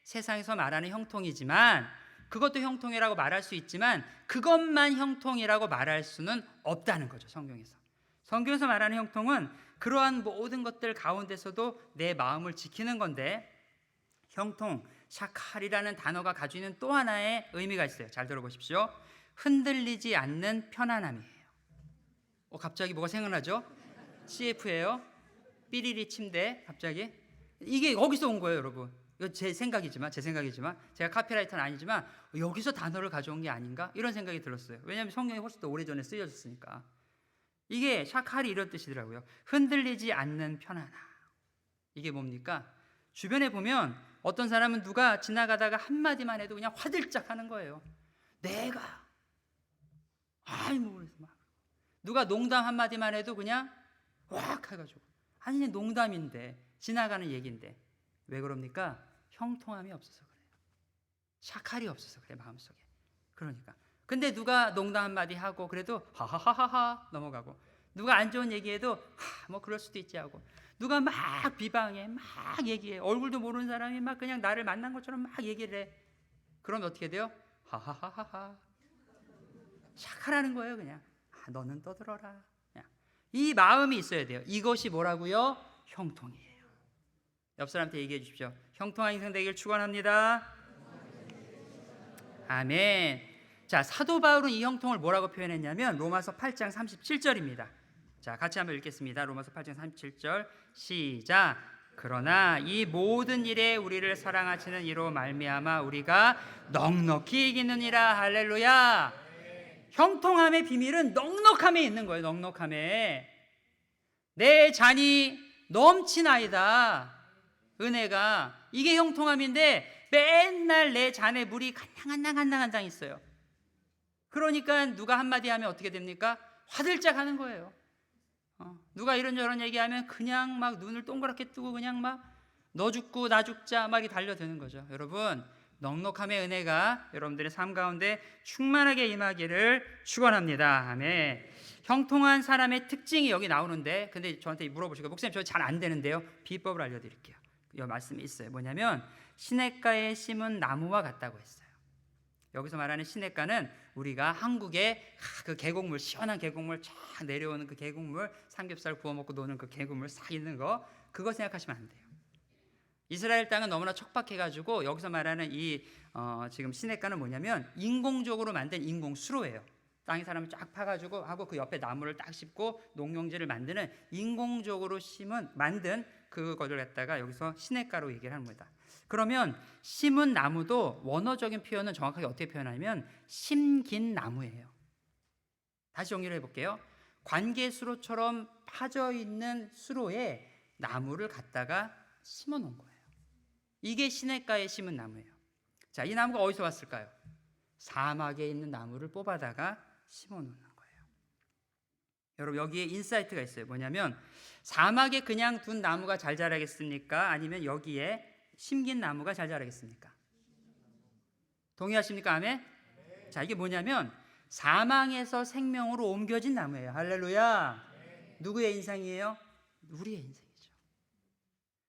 세상에서 말하는 형통이지만, 그것도 형통이라고 말할 수 있지만 그것만 형통이라고 말할 수는 없다는 거죠. 성경에서 말하는 형통은 그러한 모든 것들 가운데서도 내 마음을 지키는 건데, 형통, 샤칼이라는 단어가 가지고 있는 또 하나의 의미가 있어요. 잘 들어보십시오. 흔들리지 않는 편안함이에요. 갑자기 뭐가 생각나죠? CF예요. 삐리리 침대. 갑자기 이게 거기서 온 거예요, 여러분. 이거 제 생각이지만 제가 카피라이터는 아니지만 여기서 단어를 가져온 게 아닌가 이런 생각이 들었어요. 왜냐하면 성경이 훨씬 더 오래전에 쓰여졌으니까. 이게 샤칼이 이런 뜻이더라고요. 흔들리지 않는 편안함. 이게 뭡니까? 주변에 보면 어떤 사람은 누가 지나가다가 한마디만 해도 그냥 화들짝 하는 거예요. 내가 그래서 막 누가 농담 한마디만 해도 그냥 확 해가지고, 아니 농담인데 지나가는 얘기인데 왜 그럽니까? 형통함이 없어서 그래요. 샤칼이 없어서 그래, 마음속에. 그러니까 근데 누가 농담 한마디 하고 그래도 하하하하하 넘어가고, 누가 안 좋은 얘기해도 뭐 그럴 수도 있지 하고, 누가 막 비방해, 막 얘기해, 얼굴도 모르는 사람이 막 그냥 나를 만난 것처럼 막 얘기를 해. 그럼 어떻게 돼요? 하하하하하. 샤칼하는 거예요. 그냥 너는 떠들어라. 그냥. 이 마음이 있어야 돼요. 이것이 뭐라고요? 형통이에요. 옆 사람한테 얘기해 주십시오. 형통한 인생 되길 축원합니다. 아멘. 자, 사도 바울은 이 형통을 뭐라고 표현했냐면 로마서 8장 37절입니다. 자, 같이 한번 읽겠습니다. 로마서 8장 37절 시작. 그러나 이 모든 일에 우리를 사랑하시는 이로 말미암아 우리가 넉넉히 이기느니라. 할렐루야. 형통함의 비밀은 넉넉함에 있는 거예요. 넉넉함에. 내 잔이 넘치나이다. 은혜가. 이게 형통함인데 맨날 내 잔에 물이 한 당 있어요. 그러니까 누가 한마디 하면 어떻게 됩니까? 화들짝 하는 거예요. 누가 이런저런 얘기하면 그냥 막 눈을 동그랗게 뜨고 그냥 막 너 죽고 나 죽자 막 달려드는 거죠. 여러분, 넉넉함의 은혜가 여러분들의 삶 가운데 충만하게 임하기를 축원합니다. 아멘. 형통한 사람의 특징이 여기 나오는데, 근데 저한테 물어보시고 목사님 저 잘 안 되는데요. 비법을 알려드릴게요. 이 말씀이 있어요. 뭐냐면 시냇가에 심은 나무와 같다고 했어요. 여기서 말하는 시냇가는 우리가 한국의 그 계곡물, 시원한 계곡물 쫙 내려오는 그 계곡물, 삼겹살 구워 먹고 노는 그 계곡물 싹 있는 거, 그거 생각하시면 안 돼요. 이스라엘 땅은 너무나 척박해가지고 여기서 말하는 이 지금 시냇가는 뭐냐면 인공적으로 만든 인공수로예요. 땅에 사람을 쫙 파가지고 하고 그 옆에 나무를 딱 심고 농용지를 만드는 인공적으로 만든 그거를 갖다가 여기서 시냇가로 얘기를 하는 겁니다. 그러면 심은 나무도 원어적인 표현은 정확하게 어떻게 표현하냐면 심긴 나무예요. 다시 정리를 해볼게요. 관계수로처럼 파져 있는 수로에 나무를 갖다가 심어 놓은 거예요. 이게 시냇가에 심은 나무예요. 자, 이 나무가 어디서 왔을까요? 사막에 있는 나무를 뽑아다가 심어 놓는 거예요. 여러분, 여기에 인사이트가 있어요. 뭐냐면 사막에 그냥 둔 나무가 잘 자라겠습니까? 아니면 여기에 심긴 나무가 잘 자라겠습니까? 동의하십니까? 아멘? 자, 이게 뭐냐면 사망에서 생명으로 옮겨진 나무예요. 할렐루야. 누구의 인생이에요? 우리의 인생이죠.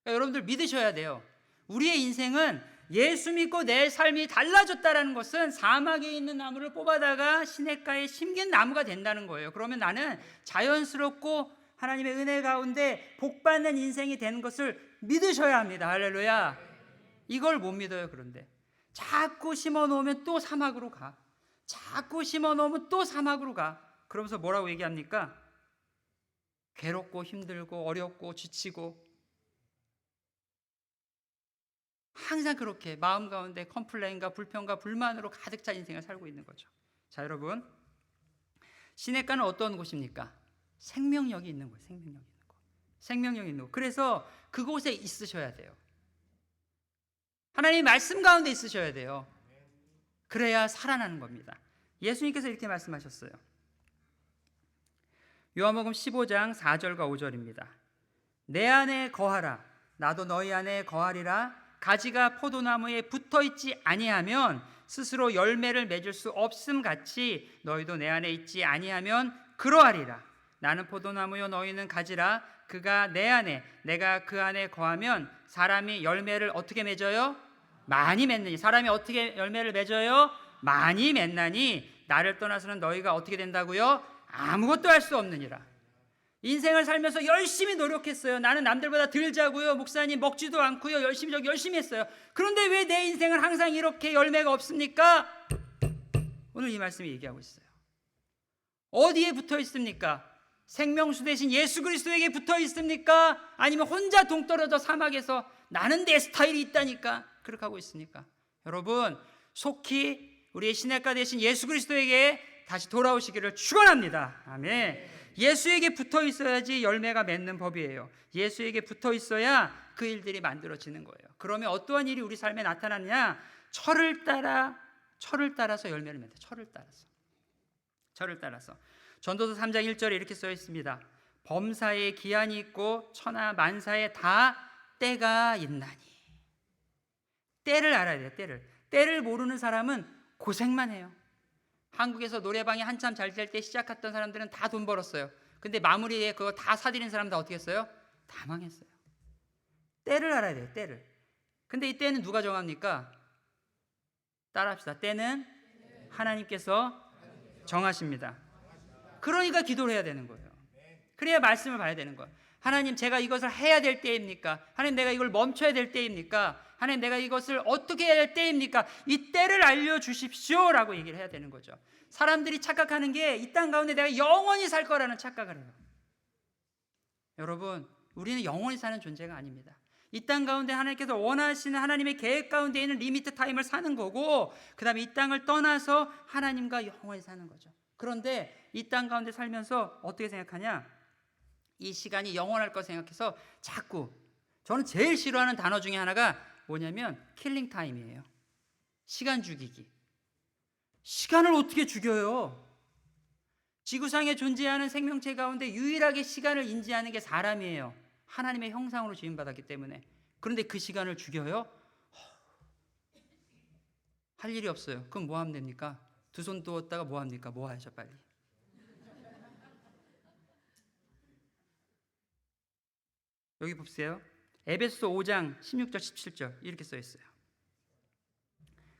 그러니까 여러분들 믿으셔야 돼요. 우리의 인생은 예수 믿고 내 삶이 달라졌다는 것은 사막에 있는 나무를 뽑아다가 시냇가에 심긴 나무가 된다는 거예요. 그러면 나는 자연스럽고 하나님의 은혜 가운데 복받는 인생이 되는 것을 믿으셔야 합니다. 할렐루야. 이걸 못 믿어요. 그런데 자꾸 심어 놓으면 또 사막으로 가. 자꾸 심어 놓으면 또 사막으로 가. 그러면서 뭐라고 얘기합니까? 괴롭고 힘들고 어렵고 지치고 항상 그렇게 마음 가운데 컴플레인과 불평과 불만으로 가득 찬 인생을 살고 있는 거죠. 자, 여러분, 시냇가는 어떤 곳입니까? 생명력이 있는 곳, 생명력이 있는 곳. 생명력이 있는 곳. 그래서 그곳에 있으셔야 돼요. 하나님의 말씀 가운데 있으셔야 돼요. 그래야 살아나는 겁니다. 예수님께서 이렇게 말씀하셨어요. 요한복음 15장 4절과 5절입니다. 내 안에 거하라, 나도 너희 안에 거하리라. 가지가 포도나무에 붙어있지 아니하면 스스로 열매를 맺을 수 없음 같이 너희도 내 안에 있지 아니하면 그러하리라. 나는 포도나무요 너희는 가지라. 그가 내 안에 내가 그 안에 거하면 사람이 열매를 어떻게 맺어요? 많이 맺느니. 사람이 어떻게 열매를 맺어요? 많이 맺나니 나를 떠나서는 너희가 어떻게 된다고요? 아무것도 할 수 없느니라. 인생을 살면서 열심히 노력했어요. 나는 남들보다 덜 자고요. 목사님 먹지도 않고요. 열심히 했어요. 그런데 왜 내 인생은 항상 이렇게 열매가 없습니까? 오늘 이 말씀이 얘기하고 있어요. 어디에 붙어 있습니까? 생명수 대신 예수 그리스도에게 붙어 있습니까? 아니면 혼자 동떨어져 사막에서 나는 내 스타일이 있다니까 그렇게 하고 있습니까? 여러분, 속히 우리의 시냇가 대신 예수 그리스도에게 다시 돌아오시기를 축원합니다. 아멘. 예수에게 붙어 있어야지 열매가 맺는 법이에요. 예수에게 붙어 있어야 그 일들이 만들어지는 거예요. 그러면 어떠한 일이 우리 삶에 나타나느냐? 철을 따라서 열매를 맺는다. 철을 따라서. 전도서 3장 1절에 이렇게 써 있습니다. 범사에 기한이 있고 천하 만사에 다 때가 있나니. 때를 알아야 돼요. 때를 모르는 사람은 고생만 해요. 한국에서 노래방이 한참 잘 될 때 시작했던 사람들은 다 돈 벌었어요. 근데 마무리에 그거 다 사들인 사람 다 어떻게 했어요? 다 망했어요. 때를 알아야 돼요. 때를. 근데 이 때는 누가 정합니까? 따라합시다. 때는 하나님께서 정하십니다. 그러니까 기도를 해야 되는 거예요. 그래야 말씀을 봐야 되는 거예요. 하나님, 제가 이것을 해야 될 때입니까? 하나님, 내가 이걸 멈춰야 될 때입니까? 하나님, 내가 이것을 어떻게 해야 될 때입니까? 이 때를 알려주십시오 라고 얘기를 해야 되는 거죠. 사람들이 착각하는 게 이 땅 가운데 내가 영원히 살 거라는 착각을 해요. 여러분, 우리는 영원히 사는 존재가 아닙니다. 이 땅 가운데 하나님께서 원하시는 하나님의 계획 가운데 있는 리미트 타임을 사는 거고, 그 다음에 이 땅을 떠나서 하나님과 영원히 사는 거죠. 그런데 이 땅 가운데 살면서 어떻게 생각하냐? 이 시간이 영원할 거 생각해서 자꾸, 저는 제일 싫어하는 단어 중에 하나가 뭐냐면 킬링 타임이에요. 시간 죽이기. 시간을 어떻게 죽여요? 지구상에 존재하는 생명체 가운데 유일하게 시간을 인지하는 게 사람이에요. 하나님의 형상으로 지음받았기 때문에. 그런데 그 시간을 죽여요? 할 일이 없어요. 그럼 뭐 하면 됩니까? 두 손 두었다가 뭐 합니까? 뭐 하죠 빨리. 여기 보세요. 에베소서 5장 16절 17절 이렇게 써 있어요.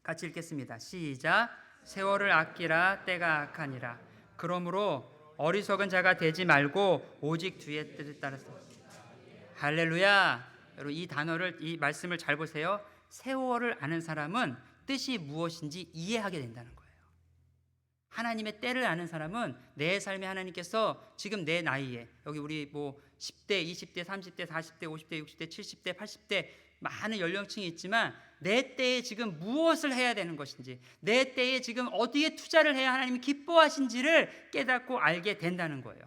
같이 읽겠습니다. 시작. 세월을 아끼라 때가 악하니라. 그러므로 어리석은 자가 되지 말고 오직 주의 뜻을 따라서. 할렐루야. 여러분, 이 단어를, 이 말씀을 잘 보세요. 세월을 아는 사람은 뜻이 무엇인지 이해하게 된다는 거예요. 하나님의 때를 아는 사람은 내 삶에 하나님께서 지금 내 나이에, 여기 우리 뭐 10대, 20대, 30대, 40대, 50대, 60대, 70대, 80대 많은 연령층이 있지만 내 때에 지금 무엇을 해야 되는 것인지, 내 때에 지금 어디에 투자를 해야 하나님이 기뻐하신지를 깨닫고 알게 된다는 거예요.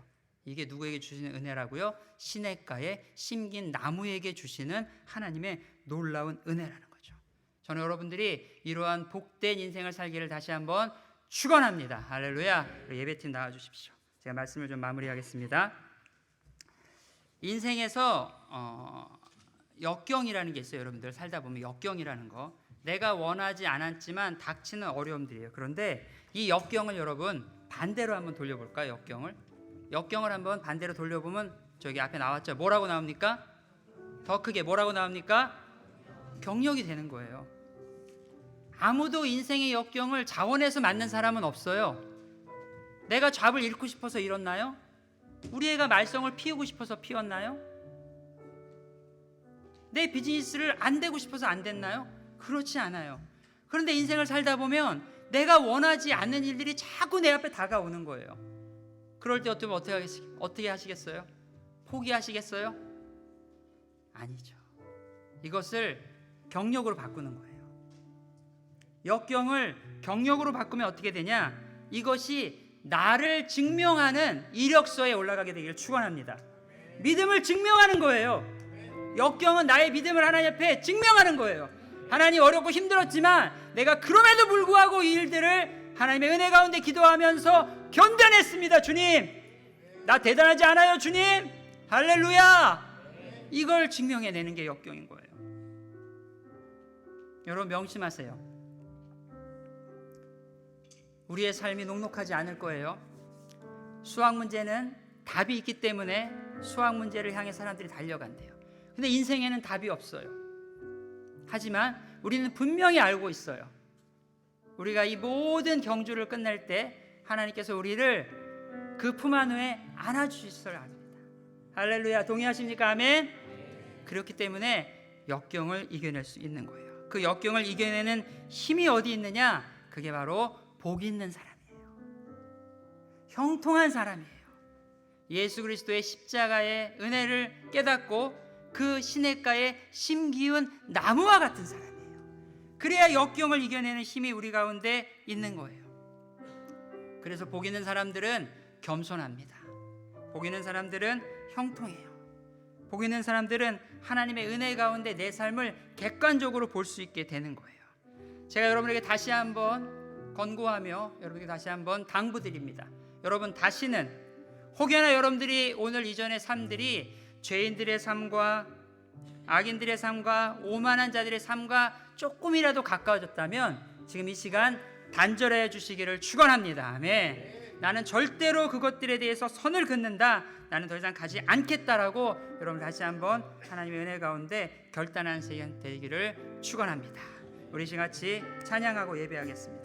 이게 누구에게 주시는 은혜라고요? 시냇가에 심긴 나무에게 주시는 하나님의 놀라운 은혜라는 거죠. 저는 여러분들이 이러한 복된 인생을 살기를 다시 한번 축원합니다. 할렐루야. 예배팀 나와주십시오. 제가 말씀을 좀 마무리하겠습니다. 인생에서 역경이라는 게 있어요. 여러분들 살다 보면 역경이라는 거, 내가 원하지 않았지만 닥치는 어려움들이에요. 그런데 이 역경을 여러분 반대로 한번 돌려볼까요? 역경을 한번 반대로 돌려보면 저기 앞에 나왔죠. 뭐라고 나옵니까? 더 크게 뭐라고 나옵니까? 경력이 되는 거예요. 아무도 인생의 역경을 자원해서 맞는 사람은 없어요. 내가 잡을 잃고 싶어서 잃었나요? 우리 애가 말썽을 피우고 싶어서 피웠나요? 내 비즈니스를 안 되고 싶어서 안 됐나요? 그렇지 않아요. 그런데 인생을 살다 보면 내가 원하지 않는 일들이 자꾸 내 앞에 다가오는 거예요. 그럴 때 어떻게 하시겠어요? 포기하시겠어요? 아니죠. 이것을 경력으로 바꾸는 거예요. 역경을 경력으로 바꾸면 어떻게 되냐? 이것이 나를 증명하는 이력서에 올라가게 되기를 축원합니다. 믿음을 증명하는 거예요. 역경은 나의 믿음을 하나님 앞에 증명하는 거예요. 하나님 어렵고 힘들었지만 내가 그럼에도 불구하고 이 일들을 하나님의 은혜 가운데 기도하면서 견뎌냈습니다. 주님, 나 대단하지 않아요. 주님, 할렐루야. 이걸 증명해내는 게 역경인 거예요. 여러분 명심하세요. 우리의 삶이 녹록하지 않을 거예요. 수학 문제는 답이 있기 때문에 수학 문제를 향해 사람들이 달려간대요. 근데 인생에는 답이 없어요. 하지만 우리는 분명히 알고 있어요. 우리가 이 모든 경주를 끝낼 때 하나님께서 우리를 그 품 안에 안아주실 압니다. 할렐루야. 동의하십니까? 아멘. 그렇기 때문에 역경을 이겨낼 수 있는 거예요. 그 역경을 이겨내는 힘이 어디 있느냐? 그게 바로 복 있는 사람이에요. 형통한 사람이에요. 예수 그리스도의 십자가의 은혜를 깨닫고 그 시냇가에 심기운 나무와 같은 사람이에요. 그래야 역경을 이겨내는 힘이 우리 가운데 있는 거예요. 그래서 복 있는 사람들은 겸손합니다. 복 있는 사람들은 형통해요. 복 있는 사람들은 하나님의 은혜 가운데 내 삶을 객관적으로 볼 수 있게 되는 거예요. 제가 여러분에게 다시 한번 권고하며 여러분에게 다시 한번 당부드립니다. 여러분 다시는 혹여나 여러분들이 오늘 이전의 삶들이 죄인들의 삶과 악인들의 삶과 오만한 자들의 삶과 조금이라도 가까워졌다면 지금 이 시간 단절해 주시기를 축원합니다. 아멘. 나는 절대로 그것들에 대해서 선을 긋는다. 나는 더 이상 가지 않겠다라고 여러분 다시 한번 하나님의 은혜 가운데 결단한 시간 되기를 축원합니다. 우리 같이 찬양하고 예배하겠습니다.